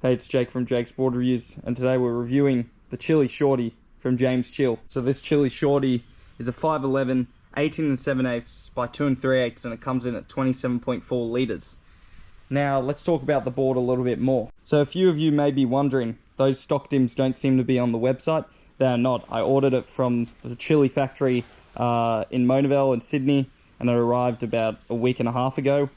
Hey, it's Jake from Jake's Board Reviews, and today we're reviewing the Chilli Shortie from James Chill. So this Chilli Shortie is a 511, 18 7/8 by 2 3/8, and it comes in at 27.4 litres. Now, let's talk about the board a little bit more. So a few of you may be wondering, those stock dims don't seem to be on the website. They are not. I ordered it from the Chilli factory in Monavale in Sydney, and it arrived about a week and a half ago,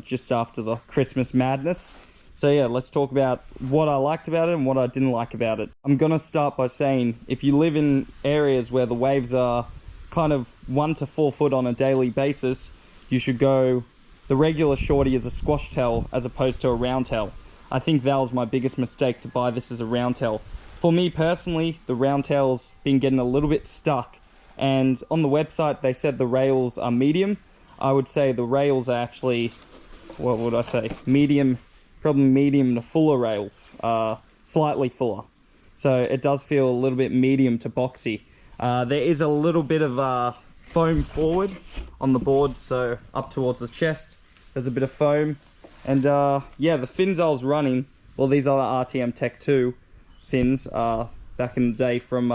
just after the Christmas madness. So yeah, let's talk about what I liked about it and what I didn't like about it. I'm gonna start by saying, if you live in areas where the waves are kind of 1 to 4 foot on a daily basis, you should go, the regular Shortie is a squash tail as opposed to a round tail. I think that was my biggest mistake, to buy this as a round tail. For me personally, the round tail's been getting a little bit stuck, and on the website they said the rails are medium. I would say the rails are actually, what would I say, medium, probably medium to fuller rails, slightly fuller. So it does feel a little bit medium to boxy. There is a little bit of foam forward on the board, so up towards the chest there's a bit of foam. And yeah, the fins I was running, well, these are the RTM Tech 2 fins back in the day from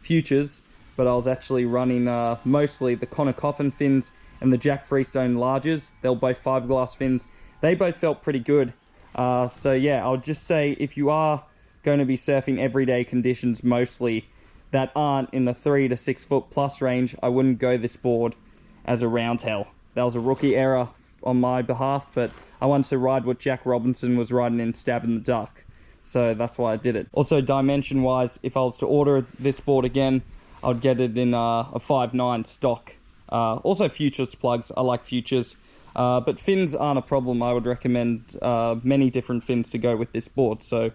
Futures, but I was actually running mostly the Coffin fins and the Jack Freestone larges. They're both fiberglass fins. They both felt pretty good. So yeah, I'll just say, if you are going to be surfing everyday conditions mostly that aren't in the 3 to 6 foot plus range, I wouldn't go this board as a round tail. That was a rookie error on my behalf, but I wanted to ride what Jack Robinson was riding in Stab in the Dark, so that's why I did it. Also, dimension wise, if I was to order this board again, I'd get it in a 5.9 stock. Also Futures plugs, I like Futures. But fins aren't a problem. I would recommend many different fins to go with this board, so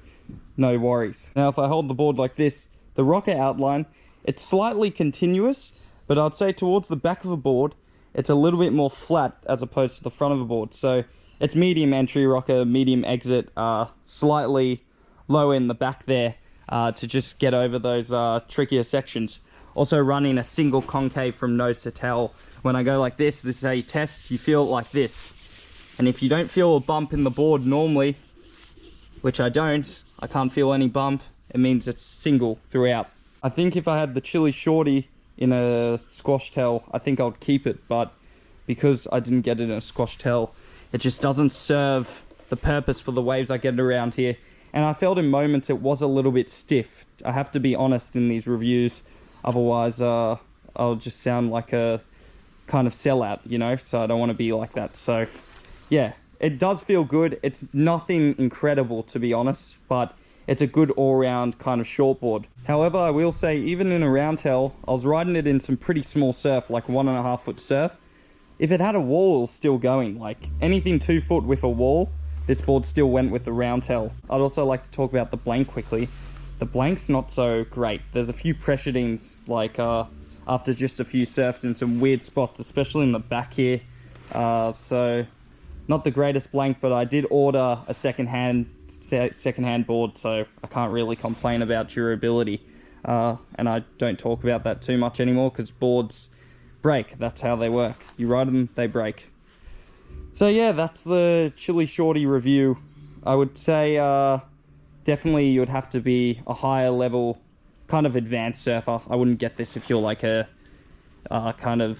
no worries. Now, if I hold the board like this, the rocker outline, it's slightly continuous, but I'd say towards the back of the board, it's a little bit more flat as opposed to the front of the board. So it's medium entry rocker, medium exit, slightly low in the back there to just get over those trickier sections. Also running a single concave from nose to tail. When I go like this is a test, you feel it like this. And if you don't feel a bump in the board normally, which I don't, I can't feel any bump, it means it's single throughout. I think if I had the Chilli Shortie in a squash tail, I think I'd keep it, but because I didn't get it in a squash tail, it just doesn't serve the purpose for the waves I get around here. And I felt in moments it was a little bit stiff. I have to be honest in these reviews. Otherwise, I'll just sound like a kind of sellout, you know? So I don't want to be like that. So, yeah, it does feel good. It's nothing incredible, to be honest, but it's a good all-round kind of shortboard. However, I will say, even in a round tail, I was riding it in some pretty small surf, like 1.5 foot surf. If it had a wall, it was still going. Like, anything 2 foot with a wall, this board still went with the round tail. I'd also like to talk about the blank quickly. The blank's not so great. There's a few pressure dings, like after just a few surfs in some weird spots, especially in the back here. So not the greatest blank, but I did order a secondhand board, so I can't really complain about durability. And I don't talk about that too much anymore, because boards break. That's how they work. You ride them, they break. So yeah, that's the Chilli Shortie review. I would say definitely you would have to be a higher level, kind of advanced surfer. I wouldn't get this if you're like a kind of,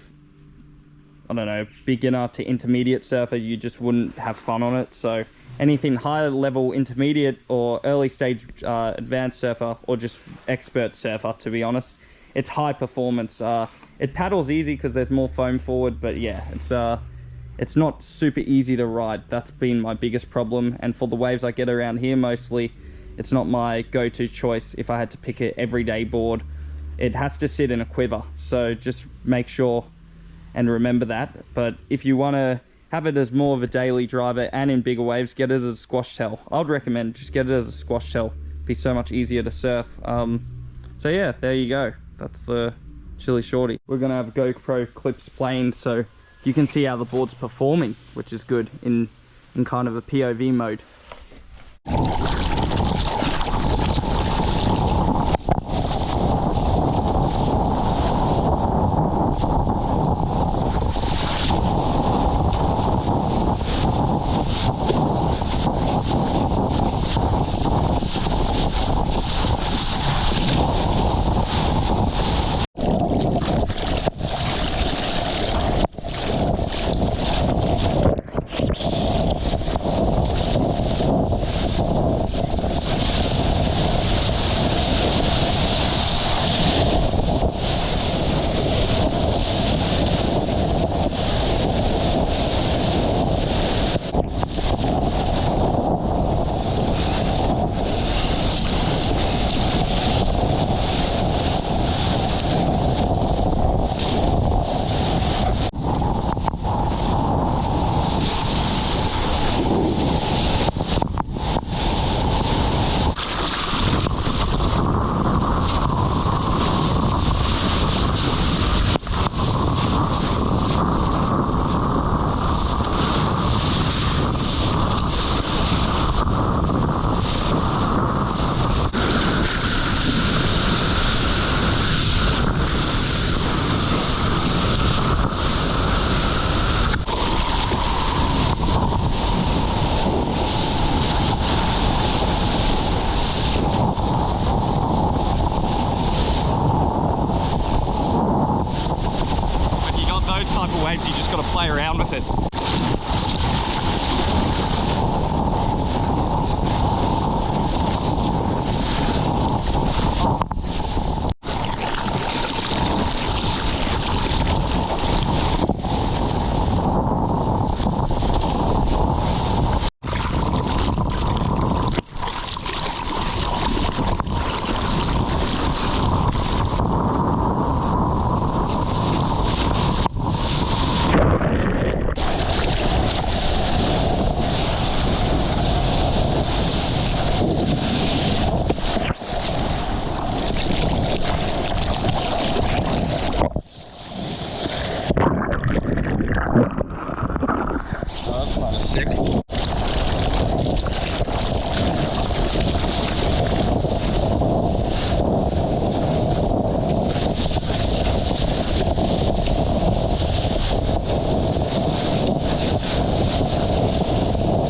I don't know, beginner to intermediate surfer. You just wouldn't have fun on it. So anything higher level intermediate or early stage advanced surfer, or just expert surfer, to be honest, it's high performance. It paddles easy because there's more foam forward, but yeah, it's not super easy to ride. That's been my biggest problem, and for the waves I get around here mostly, it's not my go-to choice. If I had to pick an everyday board, it has to sit in a quiver, so just make sure and remember that. But if you want to have it as more of a daily driver and in bigger waves, get it as a squash tail. I'd recommend just get it as a squash tail. It'd be so much easier to surf. So yeah, there you go. That's the Chilli Shortie. We're gonna have GoPro clips playing so you can see how the board's performing, which is good in kind of a POV mode. that's kind of sick.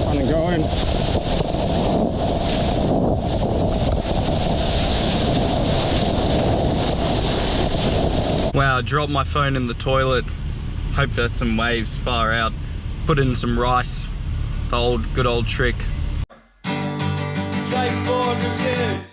Kind of going. Wow, I dropped my phone in the toilet. Hope that's some waves far out. Put in some rice. The good old trick. Straightforward reviews.